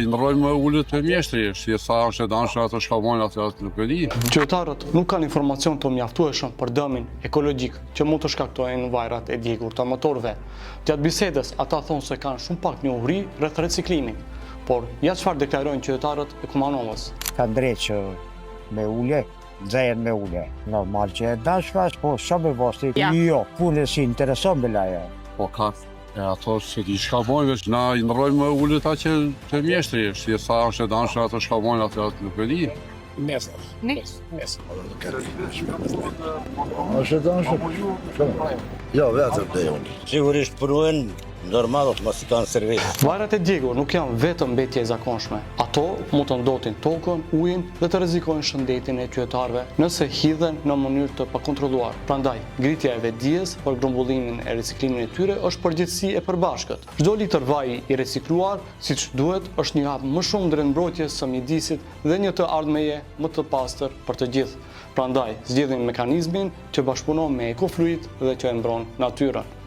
i ndrojmë ullët e mjeshtri, si sa është e danshë ato shkallmojnë atë nuk e di. Qytetarët nuk kanë informacion të mjaftueshëm për dëmin ekologjik që mund të shkaktojnë vajrat e djegur të motorëve. Gjatë bisedës, ata thonë se kanë shumë pak njohuri rreth reciklimit, por ja çfarë deklarojnë qytetarët e Kumanovës. Ka drejtë që me ule, nxehet me ule. Normal që e dashka, po sa me vosti. Jo, punë si intereson me laja. Po ka ato që i shkallmojnë, na i ndrojmë ullët atë që mjeshtri, si sa është e danshë ato shkallmojnë atë nuk e di. Mes. Është dashur. Jo, vetëm te unë. Sigurisht punojnë normal, mos i kanë servis. Vajrat e djegur nuk janë vetëm mbetje e zakonshme. Ato mund të ndotin tokën, ujin dhe të rrezikojnë shëndetin e qytetarëve nëse hidhen në mënyrë të pakontrolluar. Prandaj, ngritja e vetdijes për grumbullimin e riciklimit të tyre është përgjithësi e përbashkët. Çdo litër vaji i ricikluar, siç duhet, është një hap më shumë drejt mbrojtjes së mjedisit dhe një të ardhmeje më të pastër për të gjithë. Prandaj, zgjedhim mekanizmin që bashkëpunon me Ecofluid dhe që e mbron natyrën.